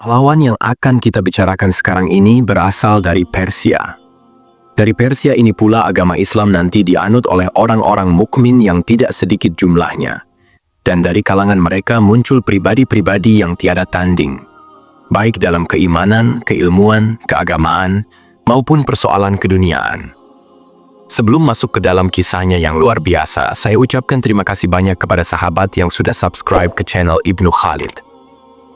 Pahlawan yang akan kita bicarakan sekarang ini berasal dari Persia. Dari Persia ini pula agama Islam nanti dianut oleh orang-orang mukmin yang tidak sedikit jumlahnya. Dan dari kalangan mereka muncul pribadi-pribadi yang tiada tanding, baik dalam keimanan, keilmuan, keagamaan, maupun persoalan keduniaan. Sebelum masuk ke dalam kisahnya yang luar biasa, saya ucapkan terima kasih banyak kepada sahabat yang sudah subscribe ke channel Ibnu Khalid.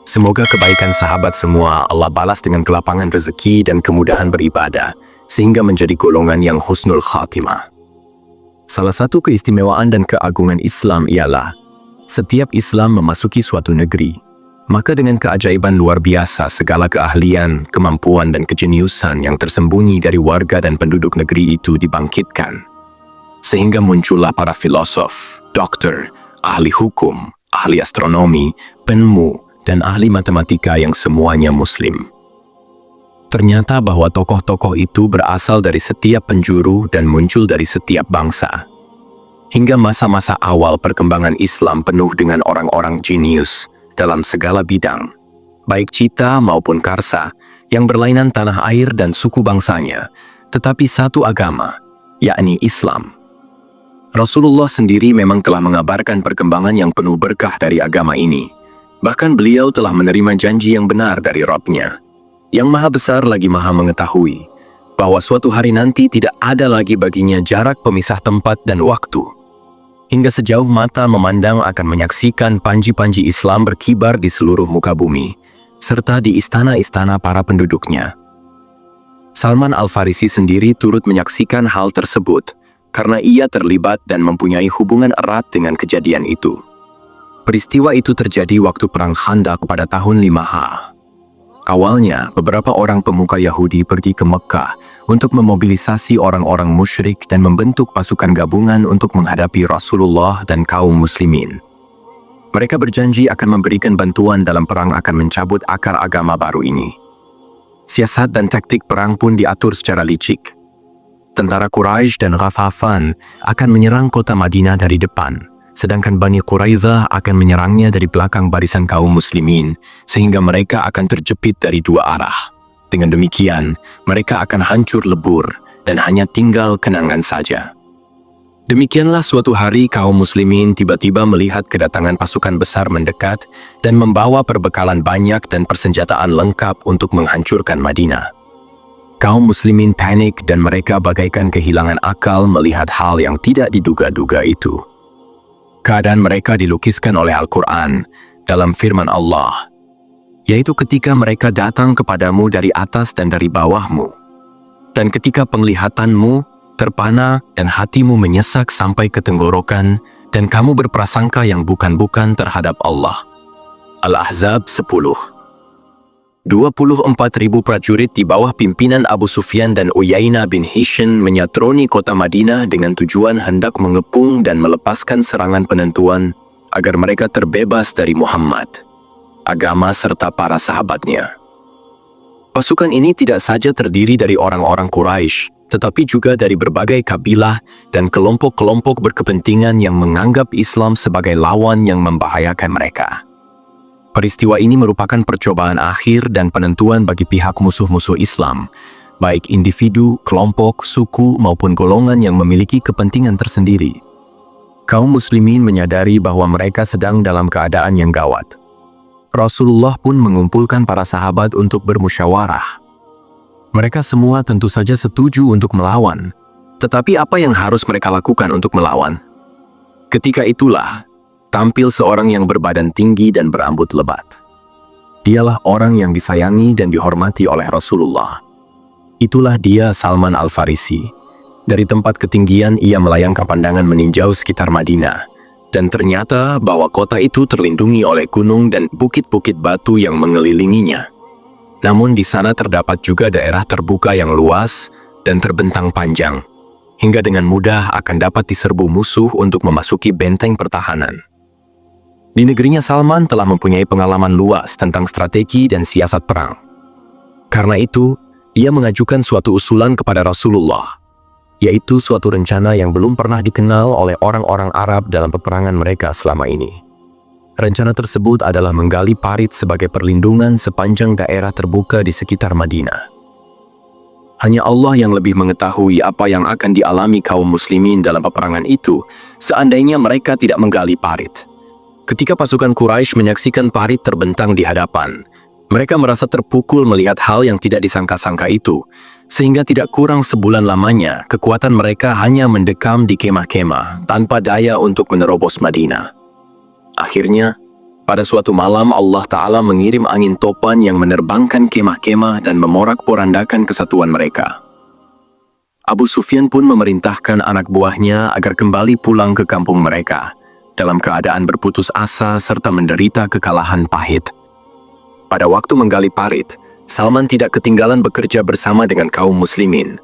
Semoga kebaikan sahabat semua Allah balas dengan kelapangan rezeki dan kemudahan beribadah, sehingga menjadi golongan yang husnul khatimah. Salah satu keistimewaan dan keagungan Islam ialah, setiap Islam memasuki suatu negeri, maka dengan keajaiban luar biasa segala keahlian, kemampuan dan kejeniusan yang tersembunyi dari warga dan penduduk negeri itu dibangkitkan. Sehingga muncullah para filosof, dokter, ahli hukum, ahli astronomi, penemu, dan ahli matematika yang semuanya muslim. Ternyata bahwa tokoh-tokoh itu berasal dari setiap penjuru dan muncul dari setiap bangsa. Hingga masa-masa awal perkembangan Islam penuh dengan orang-orang jenius dalam segala bidang, baik cita maupun karsa, yang berlainan tanah air dan suku bangsanya, tetapi satu agama, yakni Islam. Rasulullah sendiri memang telah mengabarkan perkembangan yang penuh berkah dari agama ini. Bahkan beliau telah menerima janji yang benar dari Rabb-Nya, yang maha besar lagi maha mengetahui, bahwa suatu hari nanti tidak ada lagi baginya jarak pemisah tempat dan waktu. Hingga sejauh mata memandang akan menyaksikan panji-panji Islam berkibar di seluruh muka bumi, serta di istana-istana para penduduknya. Salman Al-Farisi sendiri turut menyaksikan hal tersebut, karena ia terlibat dan mempunyai hubungan erat dengan kejadian itu. Peristiwa itu terjadi waktu Perang Khandaq pada tahun 5H. Awalnya, beberapa orang pemuka Yahudi pergi ke Mekah untuk memobilisasi orang-orang musyrik dan membentuk pasukan gabungan untuk menghadapi Rasulullah dan kaum muslimin. Mereka berjanji akan memberikan bantuan dalam perang akan mencabut akar agama baru ini. Siasat dan taktik perang pun diatur secara licik. Tentara Quraisy dan Ghatafan akan menyerang kota Madinah dari depan, sedangkan Bani Quraidzah akan menyerangnya dari belakang barisan kaum muslimin, sehingga mereka akan terjepit dari dua arah. Dengan demikian, mereka akan hancur lebur dan hanya tinggal kenangan saja. Demikianlah suatu hari kaum muslimin tiba-tiba melihat kedatangan pasukan besar mendekat dan membawa perbekalan banyak dan persenjataan lengkap untuk menghancurkan Madinah. Kaum muslimin panik dan mereka bagaikan kehilangan akal melihat hal yang tidak diduga-duga itu. Keadaan mereka dilukiskan oleh Al-Quran dalam firman Allah, yaitu ketika mereka datang kepadamu dari atas dan dari bawahmu, dan ketika penglihatanmu terpana dan hatimu menyesak sampai ke tenggorokan, dan kamu berprasangka yang bukan-bukan terhadap Allah. Al-Ahzab 10. 24.000 prajurit di bawah pimpinan Abu Sufyan dan Uyainah bin Hisn menyatroni kota Madinah dengan tujuan hendak mengepung dan melepaskan serangan penentuan agar mereka terbebas dari Muhammad, agama serta para sahabatnya. Pasukan ini tidak saja terdiri dari orang-orang Quraisy, tetapi juga dari berbagai kabilah dan kelompok-kelompok berkepentingan yang menganggap Islam sebagai lawan yang membahayakan mereka. Peristiwa ini merupakan percobaan akhir dan penentuan bagi pihak musuh-musuh Islam, baik individu, kelompok, suku, maupun golongan yang memiliki kepentingan tersendiri. Kaum muslimin menyadari bahwa mereka sedang dalam keadaan yang gawat. Rasulullah pun mengumpulkan para sahabat untuk bermusyawarah. Mereka semua tentu saja setuju untuk melawan, tetapi apa yang harus mereka lakukan untuk melawan? Ketika itulah, tampil seorang yang berbadan tinggi dan berambut lebat. Dialah orang yang disayangi dan dihormati oleh Rasulullah. Itulah dia Salman Al-Farisi. Dari tempat ketinggian ia melayangkan pandangan meninjau sekitar Madinah, dan ternyata bahwa kota itu terlindungi oleh gunung dan bukit-bukit batu yang mengelilinginya. Namun di sana terdapat juga daerah terbuka yang luas dan terbentang panjang, hingga dengan mudah akan dapat diserbu musuh untuk memasuki benteng pertahanan. Di negerinya Salman telah mempunyai pengalaman luas tentang strategi dan siasat perang. Karena itu, ia mengajukan suatu usulan kepada Rasulullah, yaitu suatu rencana yang belum pernah dikenal oleh orang-orang Arab dalam peperangan mereka selama ini. Rencana tersebut adalah menggali parit sebagai perlindungan sepanjang daerah terbuka di sekitar Madinah. Hanya Allah yang lebih mengetahui apa yang akan dialami kaum muslimin dalam peperangan itu seandainya mereka tidak menggali parit. Ketika pasukan Quraisy menyaksikan parit terbentang di hadapan, mereka merasa terpukul melihat hal yang tidak disangka-sangka itu, sehingga tidak kurang sebulan lamanya kekuatan mereka hanya mendekam di kemah-kemah tanpa daya untuk menerobos Madinah. Akhirnya, pada suatu malam Allah Ta'ala mengirim angin topan yang menerbangkan kemah-kemah dan memorak-porandakan kesatuan mereka. Abu Sufyan pun memerintahkan anak buahnya agar kembali pulang ke kampung mereka, dalam keadaan berputus asa serta menderita kekalahan pahit. Pada waktu menggali parit, Salman tidak ketinggalan bekerja bersama dengan kaum muslimin.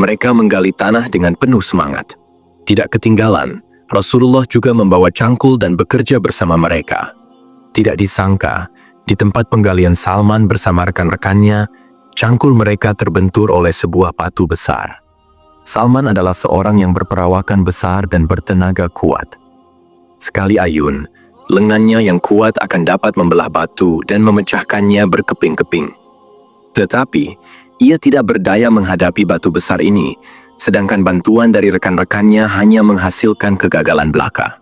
Mereka menggali tanah dengan penuh semangat. Tidak ketinggalan, Rasulullah juga membawa cangkul dan bekerja bersama mereka. Tidak disangka, di tempat penggalian Salman bersama rekan-rekannya, cangkul mereka terbentur oleh sebuah batu besar. Salman adalah seorang yang berperawakan besar dan bertenaga kuat. Sekali ayun, lengannya yang kuat akan dapat membelah batu dan memecahkannya berkeping-keping. Tetapi, ia tidak berdaya menghadapi batu besar ini, sedangkan bantuan dari rekan-rekannya hanya menghasilkan kegagalan belaka.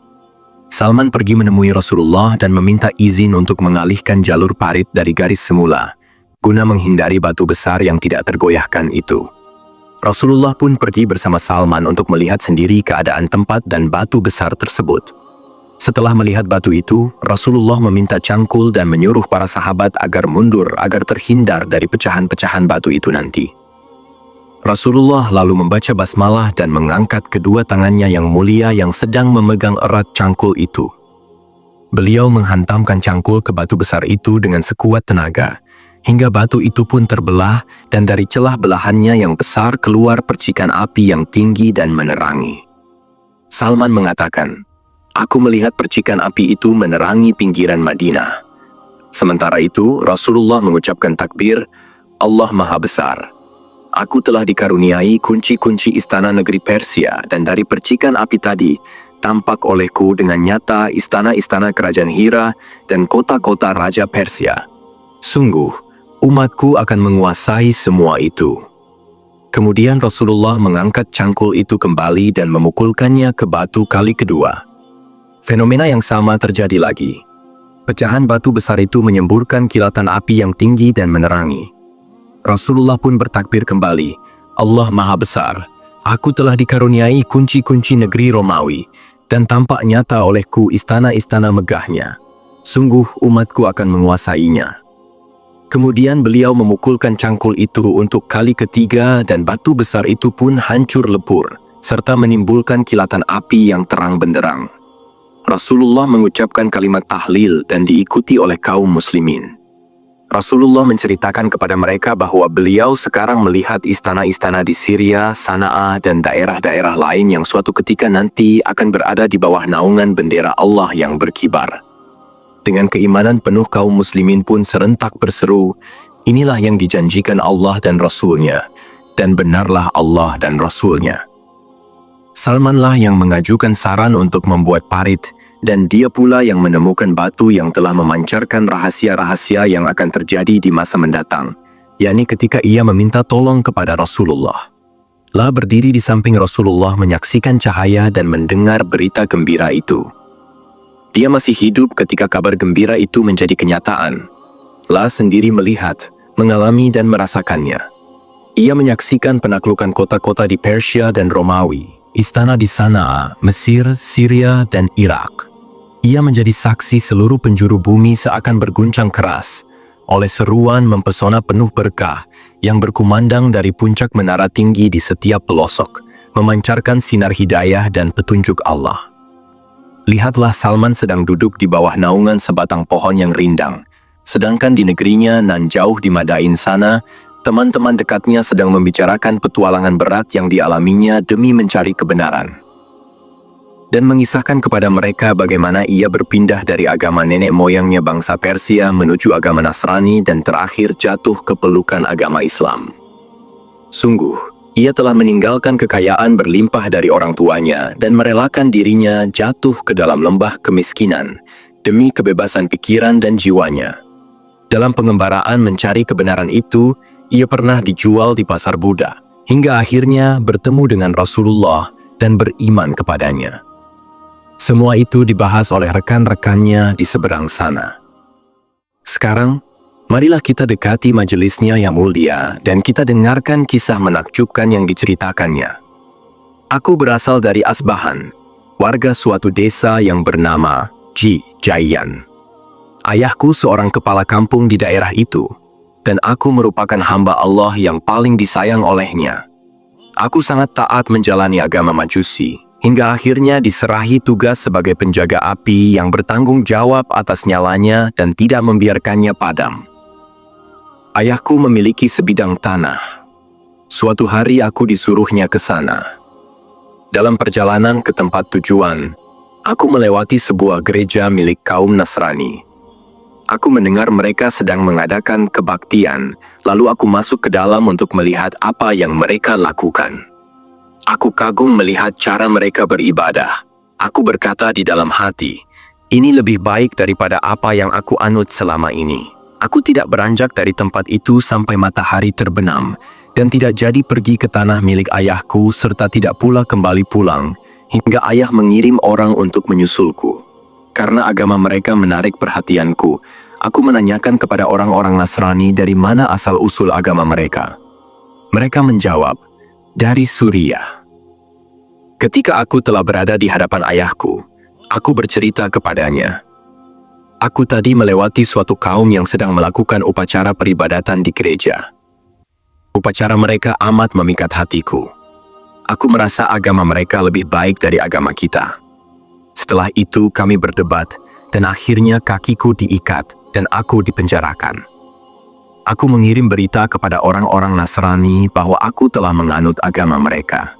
Salman pergi menemui Rasulullah dan meminta izin untuk mengalihkan jalur parit dari garis semula, guna menghindari batu besar yang tidak tergoyahkan itu. Rasulullah pun pergi bersama Salman untuk melihat sendiri keadaan tempat dan batu besar tersebut. Setelah melihat batu itu, Rasulullah meminta cangkul dan menyuruh para sahabat agar mundur agar terhindar dari pecahan-pecahan batu itu nanti. Rasulullah lalu membaca basmalah dan mengangkat kedua tangannya yang mulia yang sedang memegang erat cangkul itu. Beliau menghantamkan cangkul ke batu besar itu dengan sekuat tenaga, hingga batu itu pun terbelah dan dari celah belahannya yang besar keluar percikan api yang tinggi dan menerangi. Salman mengatakan, "Aku melihat percikan api itu menerangi pinggiran Madinah." Sementara itu, Rasulullah mengucapkan takbir, "Allah Maha Besar. Aku telah dikaruniai kunci-kunci istana negeri Persia dan dari percikan api tadi, tampak olehku dengan nyata istana-istana kerajaan Hira dan kota-kota Raja Persia. Sungguh, umatku akan menguasai semua itu." Kemudian Rasulullah mengangkat cangkul itu kembali dan memukulkannya ke batu kali kedua. Fenomena yang sama terjadi lagi. Pecahan batu besar itu menyemburkan kilatan api yang tinggi dan menerangi. Rasulullah pun bertakbir kembali, "Allah Maha Besar, aku telah dikaruniai kunci-kunci negeri Romawi, dan tampak nyata olehku istana-istana megahnya. Sungguh umatku akan menguasainya." Kemudian beliau memukulkan cangkul itu untuk kali ketiga dan batu besar itu pun hancur lebur, serta menimbulkan kilatan api yang terang benderang. Rasulullah mengucapkan kalimat tahlil dan diikuti oleh kaum muslimin. Rasulullah menceritakan kepada mereka bahwa beliau sekarang melihat istana-istana di Syria, Sana'a, dan daerah-daerah lain yang suatu ketika nanti akan berada di bawah naungan bendera Allah yang berkibar. Dengan keimanan penuh kaum muslimin pun serentak berseru, "Inilah yang dijanjikan Allah dan Rasul-Nya, dan benarlah Allah dan Rasul-Nya." Salmanlah yang mengajukan saran untuk membuat parit, dan dia pula yang menemukan batu yang telah memancarkan rahasia-rahasia yang akan terjadi di masa mendatang, yakni ketika ia meminta tolong kepada Rasulullah. La berdiri di samping Rasulullah menyaksikan cahaya dan mendengar berita gembira itu. Dia masih hidup ketika kabar gembira itu menjadi kenyataan. La sendiri melihat, mengalami dan merasakannya. Ia menyaksikan penaklukan kota-kota di Persia dan Romawi, istana di Sana'a, Mesir, Syria, dan Irak. Ia menjadi saksi seluruh penjuru bumi seakan berguncang keras oleh seruan mempesona penuh berkah yang berkumandang dari puncak menara tinggi di setiap pelosok, memancarkan sinar hidayah dan petunjuk Allah. Lihatlah Salman sedang duduk di bawah naungan sebatang pohon yang rindang, sedangkan di negerinya nan jauh di Madain sana, teman-teman dekatnya sedang membicarakan petualangan berat yang dialaminya demi mencari kebenaran. Dan mengisahkan kepada mereka bagaimana ia berpindah dari agama nenek moyangnya bangsa Persia menuju agama Nasrani dan terakhir jatuh ke pelukan agama Islam. Sungguh, ia telah meninggalkan kekayaan berlimpah dari orang tuanya dan merelakan dirinya jatuh ke dalam lembah kemiskinan demi kebebasan pikiran dan jiwanya. Dalam pengembaraan mencari kebenaran itu, ia pernah dijual di pasar Buddha, hingga akhirnya bertemu dengan Rasulullah dan beriman kepadanya. Semua itu dibahas oleh rekan-rekannya di seberang sana. Sekarang, marilah kita dekati majelisnya yang mulia dan kita dengarkan kisah menakjubkan yang diceritakannya. Aku berasal dari Asbahan, warga suatu desa yang bernama Jayan. Ayahku seorang kepala kampung di daerah itu, dan aku merupakan hamba Allah yang paling disayang olehnya. Aku sangat taat menjalani agama Majusi, hingga akhirnya diserahi tugas sebagai penjaga api yang bertanggung jawab atas nyalanya dan tidak membiarkannya padam. Ayahku memiliki sebidang tanah. Suatu hari aku disuruhnya ke sana. Dalam perjalanan ke tempat tujuan, aku melewati sebuah gereja milik kaum Nasrani. Aku mendengar mereka sedang mengadakan kebaktian, lalu aku masuk ke dalam untuk melihat apa yang mereka lakukan. Aku kagum melihat cara mereka beribadah. Aku berkata di dalam hati, ini lebih baik daripada apa yang aku anut selama ini. Aku tidak beranjak dari tempat itu sampai matahari terbenam, dan tidak jadi pergi ke tanah milik ayahku serta tidak pula kembali pulang, hingga ayah mengirim orang untuk menyusulku. Karena agama mereka menarik perhatianku, aku menanyakan kepada orang-orang Nasrani dari mana asal-usul agama mereka. Mereka menjawab, dari Suriah. Ketika aku telah berada di hadapan ayahku, aku bercerita kepadanya. Aku tadi melewati suatu kaum yang sedang melakukan upacara peribadatan di gereja. Upacara mereka amat memikat hatiku. Aku merasa agama mereka lebih baik dari agama kita. Setelah itu kami berdebat, dan akhirnya kakiku diikat dan aku dipenjarakan. Aku mengirim berita kepada orang-orang Nasrani bahwa aku telah menganut agama mereka.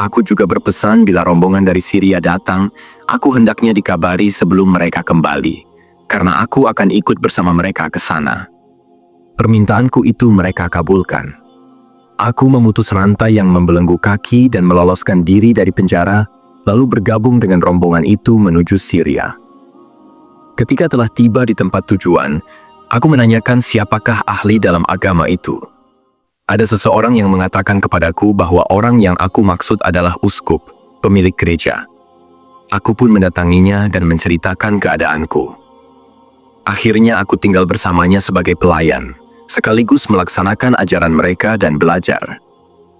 Aku juga berpesan bila rombongan dari Syria datang, aku hendaknya dikabari sebelum mereka kembali, karena aku akan ikut bersama mereka ke sana. Permintaanku itu mereka kabulkan. Aku memutus rantai yang membelenggu kaki dan meloloskan diri dari penjara, lalu bergabung dengan rombongan itu menuju Syria. Ketika telah tiba di tempat tujuan, aku menanyakan siapakah ahli dalam agama itu. Ada seseorang yang mengatakan kepadaku bahwa orang yang aku maksud adalah uskup, pemilik gereja. Aku pun mendatanginya dan menceritakan keadaanku. Akhirnya aku tinggal bersamanya sebagai pelayan, sekaligus melaksanakan ajaran mereka dan belajar.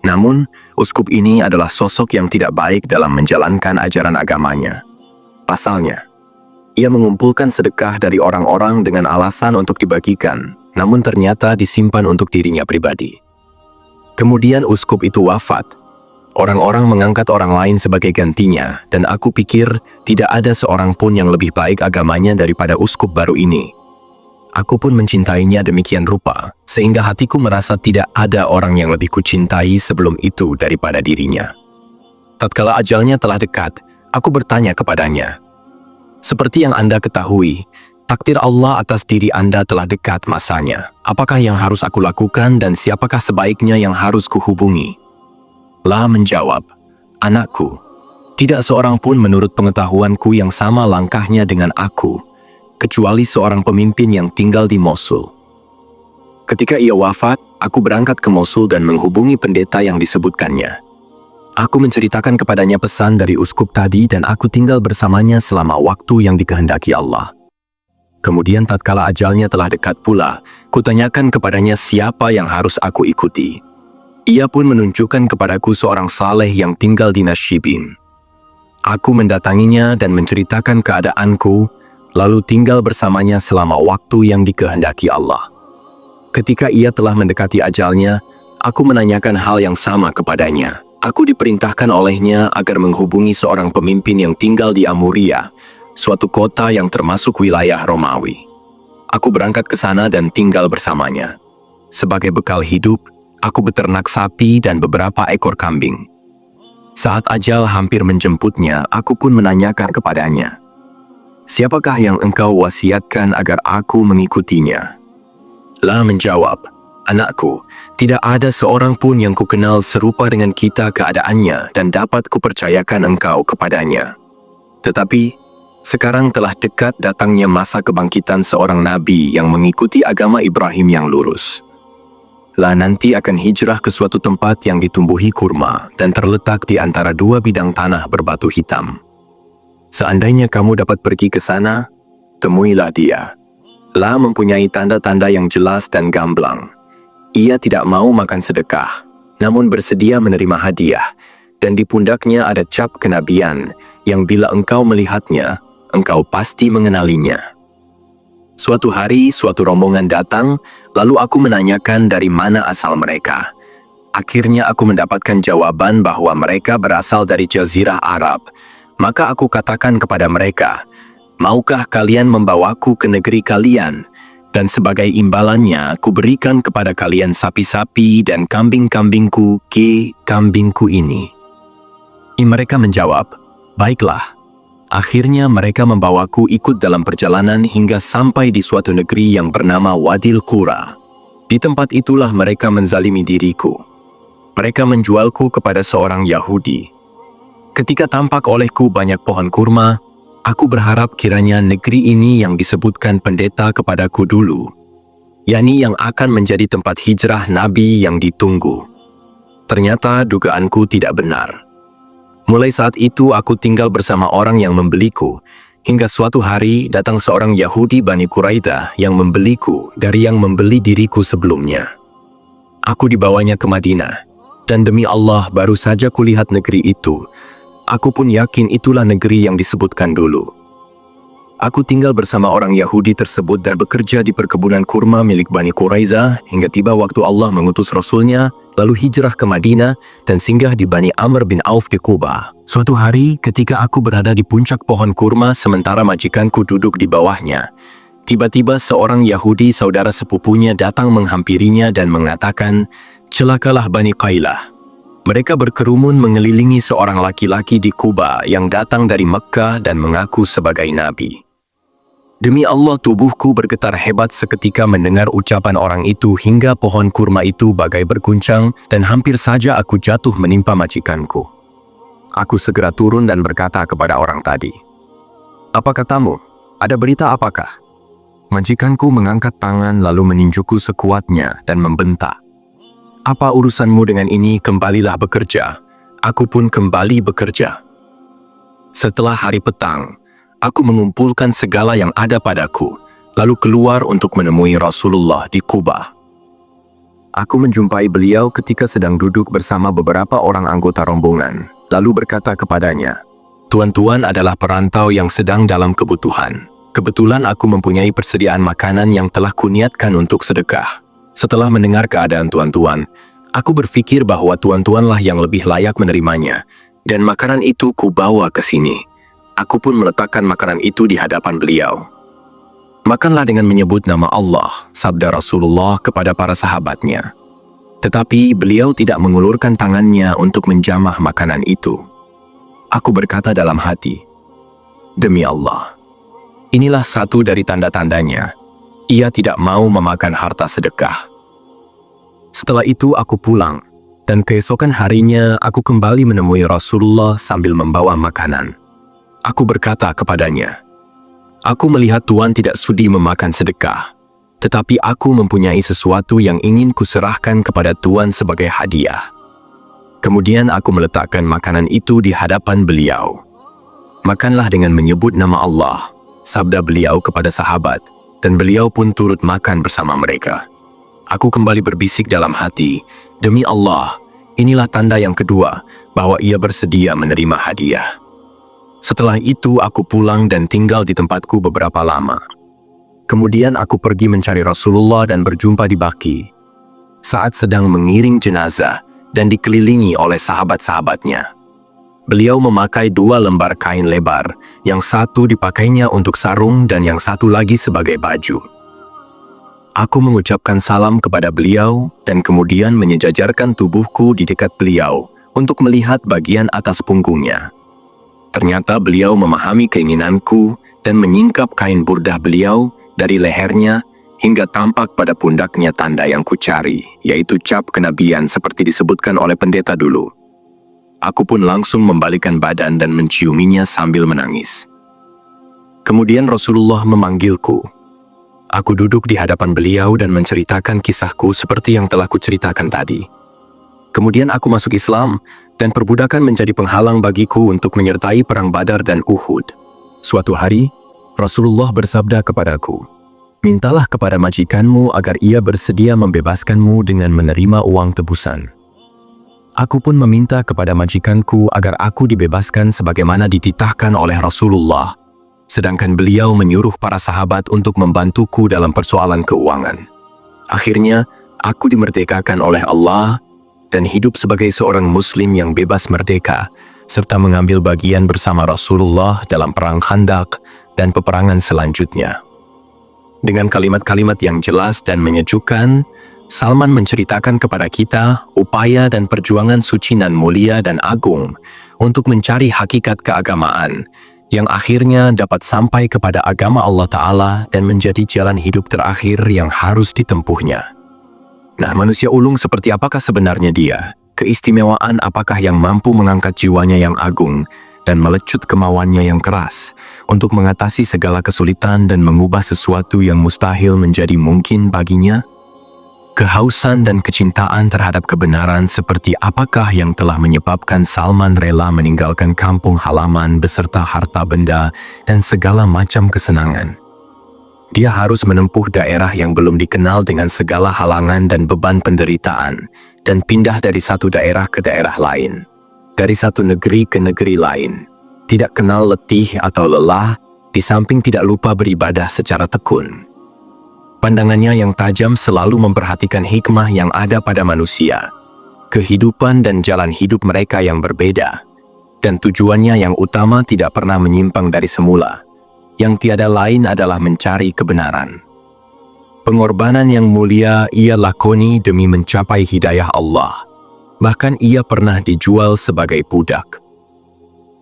Namun, uskup ini adalah sosok yang tidak baik dalam menjalankan ajaran agamanya. Pasalnya, ia mengumpulkan sedekah dari orang-orang dengan alasan untuk dibagikan, namun ternyata disimpan untuk dirinya pribadi. Kemudian uskup itu wafat. Orang-orang mengangkat orang lain sebagai gantinya, dan aku pikir tidak ada seorang pun yang lebih baik agamanya daripada uskup baru ini. Aku pun mencintainya demikian rupa, sehingga hatiku merasa tidak ada orang yang lebih kucintai sebelum itu daripada dirinya. Tatkala ajalnya telah dekat, aku bertanya kepadanya, seperti yang Anda ketahui, takdir Allah atas diri Anda telah dekat masanya. Apakah yang harus aku lakukan dan siapakah sebaiknya yang harus kuhubungi? La menjawab, anakku, tidak seorang pun menurut pengetahuanku yang sama langkahnya dengan aku, kecuali seorang pemimpin yang tinggal di Mosul. Ketika ia wafat, aku berangkat ke Mosul dan menghubungi pendeta yang disebutkannya. Aku menceritakan kepadanya pesan dari uskup tadi dan aku tinggal bersamanya selama waktu yang dikehendaki Allah. Kemudian tatkala ajalnya telah dekat pula, kutanyakan kepadanya siapa yang harus aku ikuti. Ia pun menunjukkan kepadaku seorang saleh yang tinggal di Nasyibin. Aku mendatanginya dan menceritakan keadaanku, lalu tinggal bersamanya selama waktu yang dikehendaki Allah. Ketika ia telah mendekati ajalnya, aku menanyakan hal yang sama kepadanya. Aku diperintahkan olehnya agar menghubungi seorang pemimpin yang tinggal di Amuria, suatu kota yang termasuk wilayah Romawi. Aku berangkat ke sana dan tinggal bersamanya. Sebagai bekal hidup, aku beternak sapi dan beberapa ekor kambing. Saat ajal hampir menjemputnya, aku pun menanyakan kepadanya, siapakah yang engkau wasiatkan agar aku mengikutinya? La menjawab, anakku, tidak ada seorang pun yang kukenal serupa dengan kita keadaannya dan dapat kupercayakan engkau kepadanya. Tetapi, Sekarang telah dekat datangnya masa kebangkitan seorang nabi yang mengikuti agama Ibrahim yang lurus. Nanti akan hijrah ke suatu tempat yang ditumbuhi kurma dan terletak di antara dua bidang tanah berbatu hitam. Seandainya kamu dapat pergi ke sana, temuilah dia. Mempunyai tanda-tanda yang jelas dan gamblang. Ia tidak mau makan sedekah, namun bersedia menerima hadiah, dan di pundaknya ada cap kenabian yang bila engkau melihatnya, engkau pasti mengenalinya. Suatu hari, suatu rombongan datang, lalu aku menanyakan dari mana asal mereka. Akhirnya aku mendapatkan jawaban bahwa mereka berasal dari Jazirah Arab. Maka aku katakan kepada mereka, maukah kalian membawaku ke negeri kalian? Dan sebagai imbalannya, aku berikan kepada kalian sapi-sapi dan kambing-kambingku ini. Mereka menjawab, baiklah. Akhirnya mereka membawaku ikut dalam perjalanan hingga sampai di suatu negeri yang bernama Wadil Qura. Di tempat itulah mereka menzalimi diriku. Mereka menjualku kepada seorang Yahudi. Ketika tampak olehku banyak pohon kurma, aku berharap kiranya negeri ini yang disebutkan pendeta kepadaku dulu, yakni yang akan menjadi tempat hijrah Nabi yang ditunggu. Ternyata dugaanku tidak benar. Mulai saat itu aku tinggal bersama orang yang membeliku, hingga suatu hari datang seorang Yahudi Bani Quraidah yang membeliku dari yang membeli diriku sebelumnya. Aku dibawanya ke Madinah, dan demi Allah baru saja kulihat negeri itu. Aku pun yakin itulah negeri yang disebutkan dulu. Aku tinggal bersama orang Yahudi tersebut dan bekerja di perkebunan kurma milik Bani Quraidah hingga tiba waktu Allah mengutus Rasulnya, lalu hijrah ke Madinah dan singgah di Bani Amr bin Auf di Quba. Suatu hari ketika aku berada di puncak pohon kurma sementara majikanku duduk di bawahnya, tiba-tiba seorang Yahudi saudara sepupunya datang menghampirinya dan mengatakan, celakalah Bani Qailah. Mereka berkerumun mengelilingi seorang laki-laki di Quba yang datang dari Mekkah dan mengaku sebagai Nabi. Demi Allah tubuhku bergetar hebat seketika mendengar ucapan orang itu hingga pohon kurma itu bagai berguncang dan hampir saja aku jatuh menimpa majikanku. Aku segera turun dan berkata kepada orang tadi, "Apa katamu? Ada berita apakah?" Majikanku mengangkat tangan lalu meninjuku sekuatnya dan membentak, "Apa urusanmu dengan ini? Kembalilah bekerja." Aku pun kembali bekerja. Setelah hari petang, aku mengumpulkan segala yang ada padaku, lalu keluar untuk menemui Rasulullah di Quba. Aku menjumpai beliau ketika sedang duduk bersama beberapa orang anggota rombongan, lalu berkata kepadanya, "Tuan-tuan adalah perantau yang sedang dalam kebutuhan. Kebetulan aku mempunyai persediaan makanan yang telah kuniatkan untuk sedekah. Setelah mendengar keadaan tuan-tuan, aku berpikir bahwa tuan-tuanlah yang lebih layak menerimanya, dan makanan itu kubawa ke sini." Aku pun meletakkan makanan itu di hadapan beliau. "Makanlah dengan menyebut nama Allah," sabda Rasulullah kepada para sahabatnya. Tetapi beliau tidak mengulurkan tangannya untuk menjamah makanan itu. Aku berkata dalam hati, "Demi Allah, inilah satu dari tanda-tandanya. Ia tidak mau memakan harta sedekah." Setelah itu aku pulang, dan keesokan harinya aku kembali menemui Rasulullah sambil membawa makanan. Aku berkata kepadanya, "Aku melihat Tuan tidak sudi memakan sedekah, tetapi aku mempunyai sesuatu yang ingin kuserahkan kepada Tuan sebagai hadiah." Kemudian aku meletakkan makanan itu di hadapan beliau. "Makanlah dengan menyebut nama Allah," sabda beliau kepada sahabat, dan beliau pun turut makan bersama mereka. Aku kembali berbisik dalam hati, "Demi Allah, inilah tanda yang kedua bahwa ia bersedia menerima hadiah." Setelah itu aku pulang dan tinggal di tempatku beberapa lama. Kemudian aku pergi mencari Rasulullah dan berjumpa di Baqi saat sedang mengiring jenazah dan dikelilingi oleh sahabat-sahabatnya. Beliau memakai 2 lembar kain lebar, yang satu dipakainya untuk sarung dan yang satu lagi sebagai baju. Aku mengucapkan salam kepada beliau dan kemudian menyejajarkan tubuhku di dekat beliau untuk melihat bagian atas punggungnya. Ternyata beliau memahami keinginanku dan menyingkap kain burdah beliau dari lehernya hingga tampak pada pundaknya tanda yang kucari, yaitu cap kenabian seperti disebutkan oleh pendeta dulu. Aku pun langsung membalikkan badan dan menciuminya sambil menangis. Kemudian Rasulullah memanggilku. Aku duduk di hadapan beliau dan menceritakan kisahku seperti yang telah kuceritakan tadi. Kemudian aku masuk Islam dan perbudakan menjadi penghalang bagiku untuk menyertai perang Badar dan Uhud. Suatu hari, Rasulullah bersabda kepadaku, "Mintalah kepada majikanmu agar ia bersedia membebaskanmu dengan menerima uang tebusan." Aku pun meminta kepada majikanku agar aku dibebaskan sebagaimana dititahkan oleh Rasulullah. Sedangkan beliau menyuruh para sahabat untuk membantuku dalam persoalan keuangan. Akhirnya, aku dimerdekakan oleh Allah dan hidup sebagai seorang muslim yang bebas merdeka, serta mengambil bagian bersama Rasulullah dalam perang Khandaq dan peperangan selanjutnya. Dengan kalimat-kalimat yang jelas dan menyejukkan, Salman menceritakan kepada kita upaya dan perjuangan suci nan mulia dan agung untuk mencari hakikat keagamaan, yang akhirnya dapat sampai kepada agama Allah Ta'ala dan menjadi jalan hidup terakhir yang harus ditempuhnya. Nah, manusia ulung seperti apakah sebenarnya dia? Keistimewaan apakah yang mampu mengangkat jiwanya yang agung dan melecut kemauannya yang keras untuk mengatasi segala kesulitan dan mengubah sesuatu yang mustahil menjadi mungkin baginya? Kehausan dan kecintaan terhadap kebenaran seperti apakah yang telah menyebabkan Salman rela meninggalkan kampung halaman beserta harta benda dan segala macam kesenangan? Dia harus menempuh daerah yang belum dikenal dengan segala halangan dan beban penderitaan, dan pindah dari satu daerah ke daerah lain, dari satu negeri ke negeri lain. Tidak kenal letih atau lelah, di samping tidak lupa beribadah secara tekun. Pandangannya yang tajam selalu memperhatikan hikmah yang ada pada manusia, kehidupan dan jalan hidup mereka yang berbeda, dan tujuannya yang utama tidak pernah menyimpang dari semula, yang tiada lain adalah mencari kebenaran. Pengorbanan yang mulia ia lakoni demi mencapai hidayah Allah. Bahkan ia pernah dijual sebagai budak.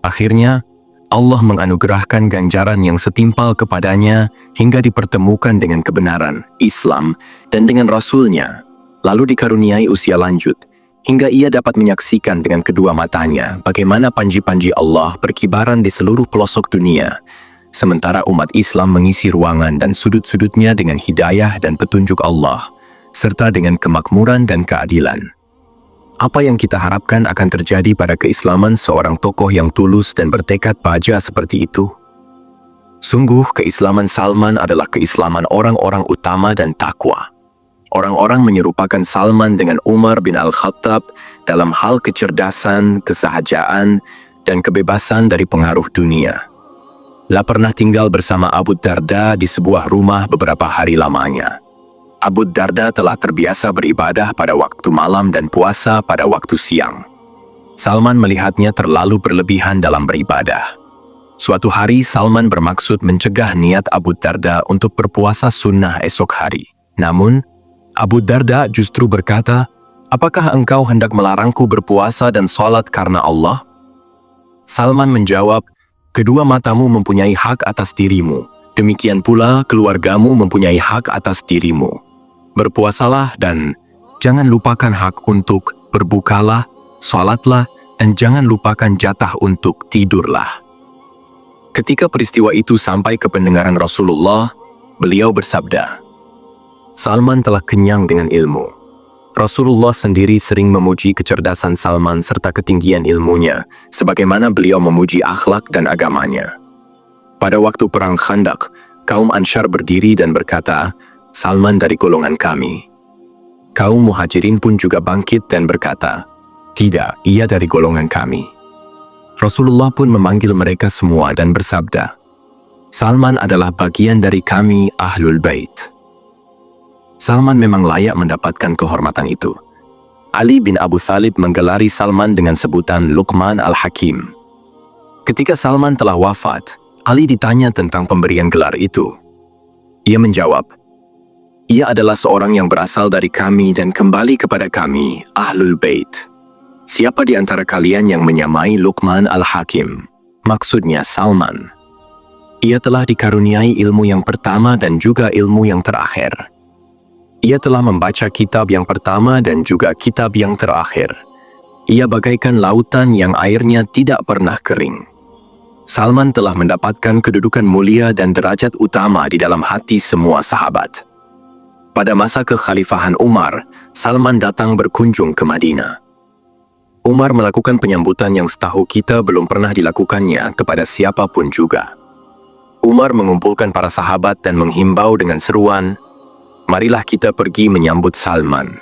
Akhirnya, Allah menganugerahkan ganjaran yang setimpal kepadanya hingga dipertemukan dengan kebenaran, Islam, dan dengan Rasul-Nya, lalu dikaruniai usia lanjut, hingga ia dapat menyaksikan dengan kedua matanya bagaimana panji-panji Allah berkibaran di seluruh pelosok dunia, sementara umat Islam mengisi ruangan dan sudut-sudutnya dengan hidayah dan petunjuk Allah, serta dengan kemakmuran dan keadilan. Apa yang kita harapkan akan terjadi pada keislaman seorang tokoh yang tulus dan bertekad baja seperti itu? Sungguh, keislaman Salman adalah keislaman orang-orang utama dan takwa. Orang-orang menyerupakan Salman dengan Umar bin Al-Khattab dalam hal kecerdasan, kesahajaan, dan kebebasan dari pengaruh dunia. Lah pernah tinggal bersama Abu Darda di sebuah rumah beberapa hari lamanya. Abu Darda telah terbiasa beribadah pada waktu malam dan puasa pada waktu siang. Salman melihatnya terlalu berlebihan dalam beribadah. Suatu hari Salman bermaksud mencegah niat Abu Darda untuk berpuasa sunnah esok hari. Namun, Abu Darda justru berkata, "Apakah engkau hendak melarangku berpuasa dan sholat karena Allah?" Salman menjawab, "Kedua matamu mempunyai hak atas dirimu. Demikian pula keluargamu mempunyai hak atas dirimu. Berpuasalah dan jangan lupakan hak untuk berbukalah, sholatlah, dan jangan lupakan jatah untuk tidurlah." Ketika peristiwa itu sampai ke pendengaran Rasulullah, beliau bersabda, "Salman telah kenyang dengan ilmu." Rasulullah sendiri sering memuji kecerdasan Salman serta ketinggian ilmunya, sebagaimana beliau memuji akhlak dan agamanya. Pada waktu perang Khandaq, kaum Ansyar berdiri dan berkata, "Salman dari golongan kami." Kaum Muhajirin pun juga bangkit dan berkata, "Tidak, ia dari golongan kami." Rasulullah pun memanggil mereka semua dan bersabda, "Salman adalah bagian dari kami Ahlul Bait." Salman memang layak mendapatkan kehormatan itu. Ali bin Abu Thalib menggelari Salman dengan sebutan Luqman Al-Hakim. Ketika Salman telah wafat, Ali ditanya tentang pemberian gelar itu. Ia menjawab, "Ia adalah seorang yang berasal dari kami dan kembali kepada kami, Ahlul Bait." Siapa di antara kalian yang menyamai Luqman Al-Hakim? Maksudnya Salman. Ia telah dikaruniai ilmu yang pertama dan juga ilmu yang terakhir. Ia telah membaca kitab yang pertama dan juga kitab yang terakhir. Ia bagaikan lautan yang airnya tidak pernah kering. Salman telah mendapatkan kedudukan mulia dan derajat utama di dalam hati semua sahabat. Pada masa kekhalifahan Umar, Salman datang berkunjung ke Madinah. Umar melakukan penyambutan yang setahu kita belum pernah dilakukannya kepada siapapun juga. Umar mengumpulkan para sahabat dan menghimbau dengan seruan, "Marilah kita pergi menyambut Salman."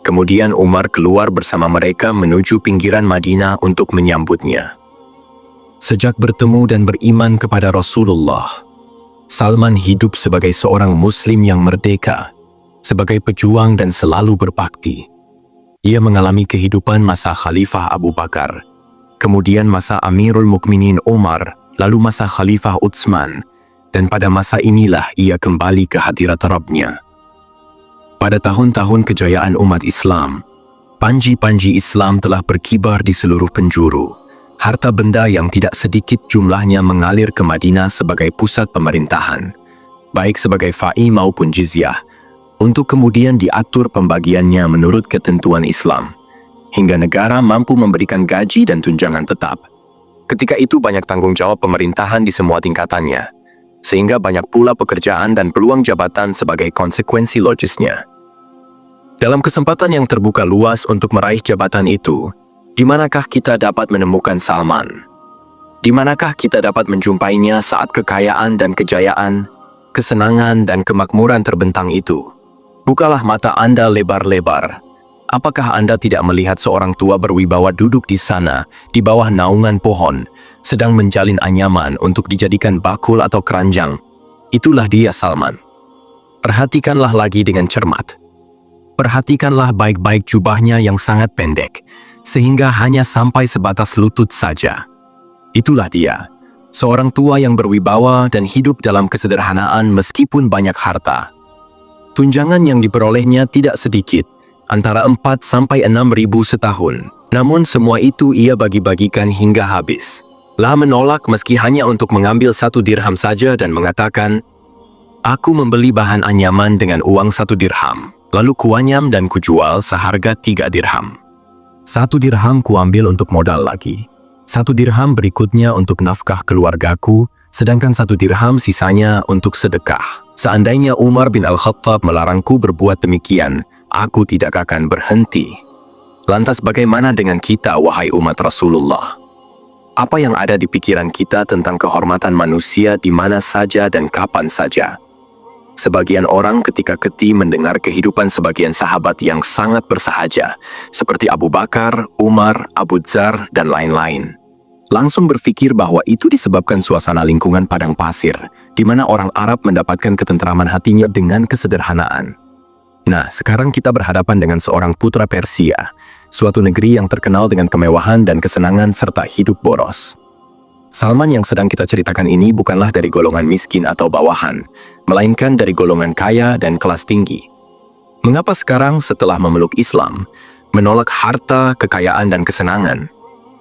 Kemudian Umar keluar bersama mereka menuju pinggiran Madinah untuk menyambutnya. Sejak bertemu dan beriman kepada Rasulullah, Salman hidup sebagai seorang Muslim yang merdeka, sebagai pejuang dan selalu berbakti. Ia mengalami kehidupan masa Khalifah Abu Bakar, kemudian masa Amirul Mukminin Umar, lalu masa Khalifah Utsman, dan pada masa inilah ia kembali ke hadirat Rabb-Nya. Pada tahun-tahun kejayaan umat Islam, panji-panji Islam telah berkibar di seluruh penjuru. Harta benda yang tidak sedikit jumlahnya mengalir ke Madinah sebagai pusat pemerintahan, baik sebagai fa'i maupun jizyah, untuk kemudian diatur pembagiannya menurut ketentuan Islam, hingga negara mampu memberikan gaji dan tunjangan tetap. Ketika itu banyak tanggung jawab pemerintahan di semua tingkatannya, sehingga banyak pula pekerjaan dan peluang jabatan sebagai konsekuensi logisnya. Dalam kesempatan yang terbuka luas untuk meraih jabatan itu, di manakah kita dapat menemukan Salman? Di manakah kita dapat menjumpainya saat kekayaan dan kejayaan, kesenangan dan kemakmuran terbentang itu? Bukalah mata Anda lebar-lebar. Apakah Anda tidak melihat seorang tua berwibawa duduk di sana, di bawah naungan pohon, sedang menjalin anyaman untuk dijadikan bakul atau keranjang? Itulah dia Salman. Perhatikanlah lagi dengan cermat. Perhatikanlah baik-baik jubahnya yang sangat pendek, sehingga hanya sampai sebatas lutut saja. Itulah dia, seorang tua yang berwibawa dan hidup dalam kesederhanaan meskipun banyak harta. Tunjangan yang diperolehnya tidak sedikit, antara 4 sampai 6 ribu setahun. Namun semua itu ia bagi-bagikan hingga habis. Lah menolak meski hanya untuk mengambil 1 dirham saja dan mengatakan, "Aku membeli bahan anyaman dengan uang 1 dirham, lalu kuanyam dan kujual seharga 3 dirham. 1 dirham kuambil untuk modal lagi. 1 dirham berikutnya untuk nafkah keluargaku, sedangkan 1 dirham sisanya untuk sedekah. Seandainya Umar bin Al-Khattab melarangku berbuat demikian, aku tidak akan berhenti." Lantas bagaimana dengan kita, wahai umat Rasulullah? Apa yang ada di pikiran kita tentang kehormatan manusia di mana saja dan kapan saja? Sebagian orang ketika keti mendengar kehidupan sebagian sahabat yang sangat bersahaja, seperti Abu Bakar, Umar, Abu Dzar, dan lain-lain, langsung berpikir bahwa itu disebabkan suasana lingkungan padang pasir, di mana orang Arab mendapatkan ketentraman hatinya dengan kesederhanaan. Nah, sekarang kita berhadapan dengan seorang putra Persia, suatu negeri yang terkenal dengan kemewahan dan kesenangan serta hidup boros. Salman yang sedang kita ceritakan ini bukanlah dari golongan miskin atau bawahan, melainkan dari golongan kaya dan kelas tinggi. Mengapa sekarang setelah memeluk Islam, menolak harta, kekayaan, dan kesenangan?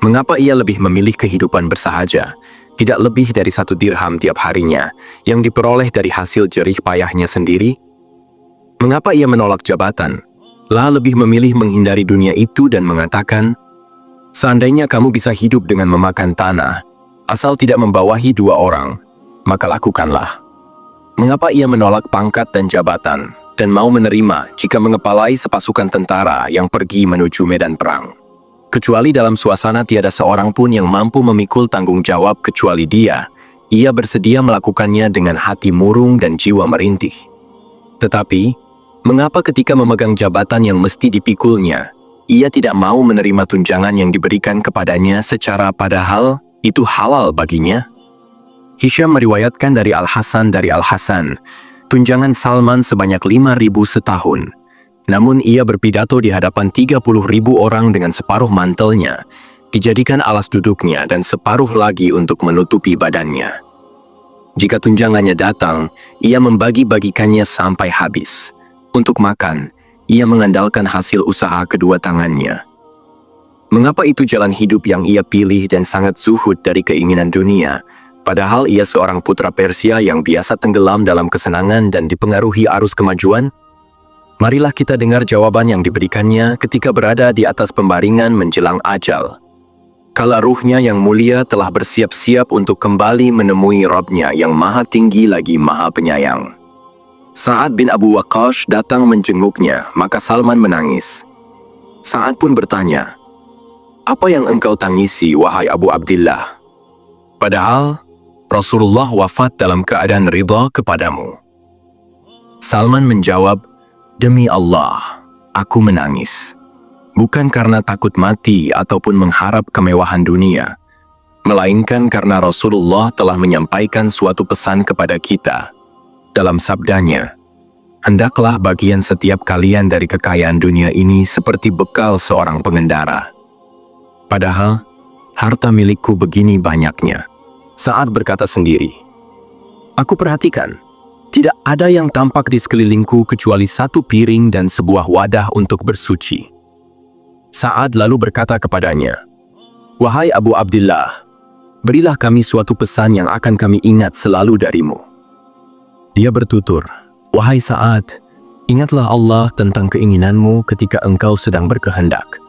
Mengapa ia lebih memilih kehidupan bersahaja, tidak lebih dari 1 dirham tiap harinya, yang diperoleh dari hasil jerih payahnya sendiri? Mengapa ia menolak jabatan, lah lebih memilih menghindari dunia itu dan mengatakan, "Seandainya kamu bisa hidup dengan memakan tanah, asal tidak membawahi 2 orang, maka lakukanlah." Mengapa ia menolak pangkat dan jabatan, dan mau menerima jika mengepalai sepasukan tentara yang pergi menuju medan perang? Kecuali dalam suasana tiada seorang pun yang mampu memikul tanggung jawab kecuali dia, ia bersedia melakukannya dengan hati murung dan jiwa merintih. Tetapi, mengapa ketika memegang jabatan yang mesti dipikulnya, ia tidak mau menerima tunjangan yang diberikan kepadanya secara padahal itu halal baginya? Hisham meriwayatkan dari Al-Hasan, tunjangan Salman sebanyak 5.000 setahun. Namun ia berpidato di hadapan 30.000 orang dengan separuh mantelnya, dijadikan alas duduknya dan separuh lagi untuk menutupi badannya. Jika tunjangannya datang, ia membagi-bagikannya sampai habis. Untuk makan, ia mengandalkan hasil usaha kedua tangannya. Mengapa itu jalan hidup yang ia pilih dan sangat zuhud dari keinginan dunia, padahal ia seorang putra Persia yang biasa tenggelam dalam kesenangan dan dipengaruhi arus kemajuan? Marilah kita dengar jawaban yang diberikannya ketika berada di atas pembaringan menjelang ajal. kala ruhnya yang mulia telah bersiap-siap untuk kembali menemui Rabb-Nya yang maha tinggi lagi maha penyayang. Sa'ad bin Abu Waqqas datang menjenguknya, maka Salman menangis. Sa'ad pun bertanya, "Apa yang engkau tangisi, wahai Abu Abdillah? Padahal Rasulullah wafat dalam keadaan ridha kepadamu." Salman menjawab, "Demi Allah, aku menangis. Bukan karena takut mati ataupun mengharap kemewahan dunia, melainkan karena Rasulullah telah menyampaikan suatu pesan kepada kita. Dalam sabdanya, hendaklah bagian setiap kalian dari kekayaan dunia ini seperti bekal seorang pengendara. Padahal, harta milikku begini banyaknya." Sa'ad berkata sendiri, "Aku perhatikan, tidak ada yang tampak di sekelilingku kecuali satu piring dan sebuah wadah untuk bersuci." Sa'ad lalu berkata kepadanya, "Wahai Abu Abdillah, berilah kami suatu pesan yang akan kami ingat selalu darimu." Dia bertutur, "Wahai Sa'ad, ingatlah Allah tentang keinginanmu ketika engkau sedang berkehendak,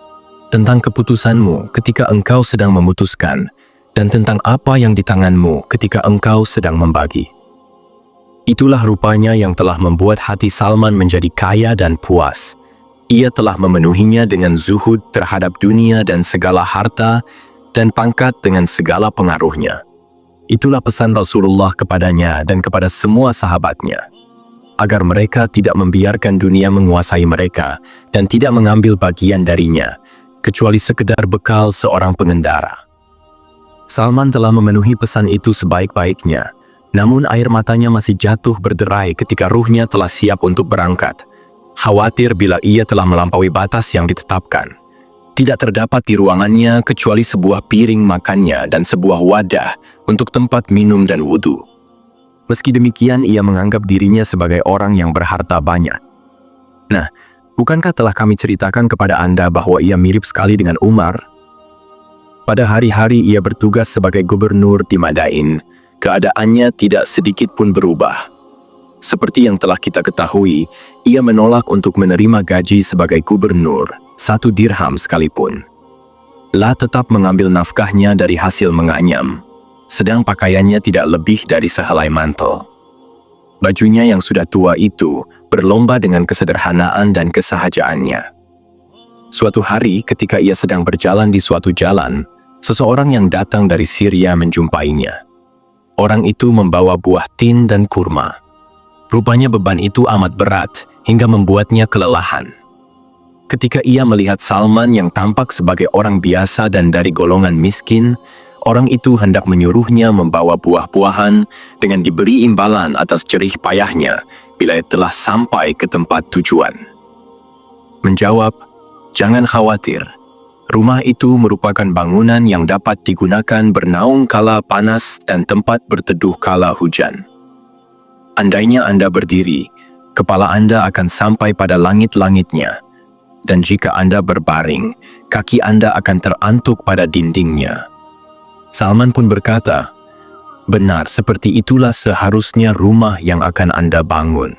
tentang keputusanmu ketika engkau sedang memutuskan, dan tentang apa yang di tanganmu ketika engkau sedang membagi." Itulah rupanya yang telah membuat hati Salman menjadi kaya dan puas. Ia telah memenuhinya dengan zuhud terhadap dunia dan segala harta, dan pangkat dengan segala pengaruhnya. Itulah pesan Rasulullah kepadanya dan kepada semua sahabatnya, agar mereka tidak membiarkan dunia menguasai mereka dan tidak mengambil bagian darinya, kecuali sekedar bekal seorang pengendara. Salman telah memenuhi pesan itu sebaik-baiknya, namun air matanya masih jatuh berderai ketika ruhnya telah siap untuk berangkat. Khawatir bila ia telah melampaui batas yang ditetapkan. Tidak terdapat di ruangannya kecuali sebuah piring makannya dan sebuah wadah untuk tempat minum dan wudhu. Meski demikian, ia menganggap dirinya sebagai orang yang berharta banyak. Nah, bukankah telah kami ceritakan kepada Anda bahwa ia mirip sekali dengan Umar? Pada hari-hari ia bertugas sebagai gubernur di Madain, keadaannya tidak sedikit pun berubah. Seperti yang telah kita ketahui, ia menolak untuk menerima gaji sebagai gubernur, 1 dirham sekalipun. La tetap mengambil nafkahnya dari hasil menganyam, sedang pakaiannya tidak lebih dari sehelai mantel. Bajunya yang sudah tua itu berlomba dengan kesederhanaan dan kesahajaannya. Suatu hari ketika ia sedang berjalan di suatu jalan, seseorang yang datang dari Syria menjumpainya. Orang itu membawa buah tin dan kurma. Rupanya beban itu amat berat hingga membuatnya kelelahan. Ketika ia melihat Salman yang tampak sebagai orang biasa dan dari golongan miskin, orang itu hendak menyuruhnya membawa buah-buahan dengan diberi imbalan atas jerih payahnya bila telah sampai ke tempat tujuan. Menjawab, "Jangan khawatir. Rumah itu merupakan bangunan yang dapat digunakan bernaung kala panas dan tempat berteduh kala hujan. Andainya Anda berdiri, kepala Anda akan sampai pada langit-langitnya, dan jika Anda berbaring, kaki Anda akan terantuk pada dindingnya." Salman pun berkata, "Benar, seperti itulah seharusnya rumah yang akan Anda bangun."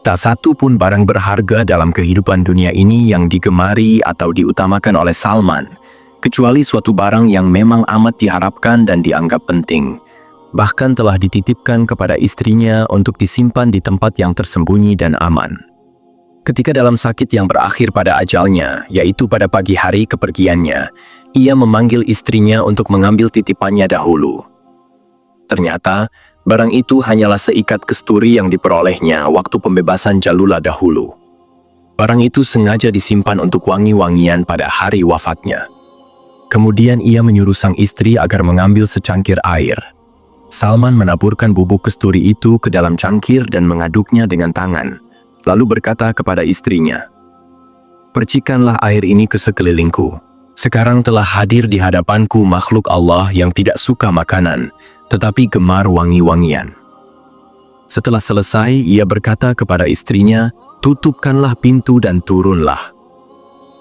Tak satu pun barang berharga dalam kehidupan dunia ini yang digemari atau diutamakan oleh Salman, kecuali suatu barang yang memang amat diharapkan dan dianggap penting. Bahkan telah dititipkan kepada istrinya untuk disimpan di tempat yang tersembunyi dan aman. Ketika dalam sakit yang berakhir pada ajalnya, yaitu pada pagi hari kepergiannya, ia memanggil istrinya untuk mengambil titipannya dahulu. Ternyata, barang itu hanyalah seikat kesturi yang diperolehnya waktu pembebasan Jalula dahulu. Barang itu sengaja disimpan untuk wangi-wangian pada hari wafatnya. Kemudian ia menyuruh sang istri agar mengambil secangkir air. Salman menaburkan bubuk kesturi itu ke dalam cangkir dan mengaduknya dengan tangan, lalu berkata kepada istrinya, "Percikanlah air ini ke sekelilingku. Sekarang telah hadir di hadapanku makhluk Allah yang tidak suka makanan, tetapi gemar wangi-wangian." Setelah selesai, ia berkata kepada istrinya, "Tutupkanlah pintu dan turunlah."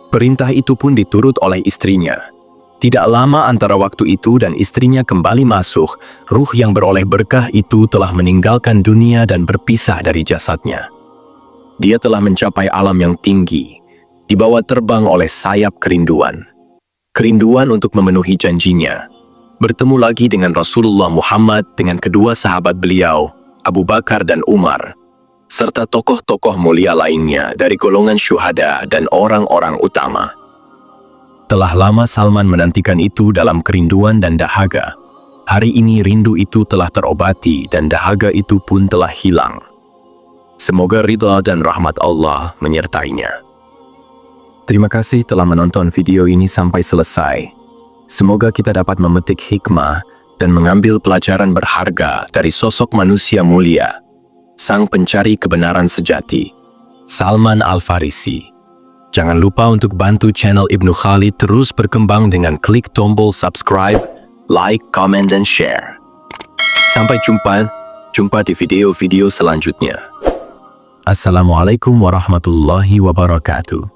Perintah itu pun diturut oleh istrinya. Tidak lama antara waktu itu dan istrinya kembali masuk, ruh yang beroleh berkah itu telah meninggalkan dunia dan berpisah dari jasadnya. Dia telah mencapai alam yang tinggi, dibawa terbang oleh sayap kerinduan. kerinduan untuk memenuhi janjinya, bertemu lagi dengan Rasulullah Muhammad dengan kedua sahabat beliau, Abu Bakar dan Umar, serta tokoh-tokoh mulia lainnya dari golongan syuhada dan orang-orang utama. Telah lama Salman menantikan itu dalam kerinduan dan dahaga. Hari ini rindu itu telah terobati dan dahaga itu pun telah hilang. Semoga ridha dan rahmat Allah menyertainya. Terima kasih telah menonton video ini sampai selesai. Semoga kita dapat memetik hikmah dan mengambil pelajaran berharga dari sosok manusia mulia, sang pencari kebenaran sejati, Salman Al-Farisi. Jangan lupa untuk bantu channel Ibnu Khalid terus berkembang dengan klik tombol subscribe, like, comment, dan share. Sampai jumpa di video-video selanjutnya. Assalamualaikum warahmatullahi wabarakatuh.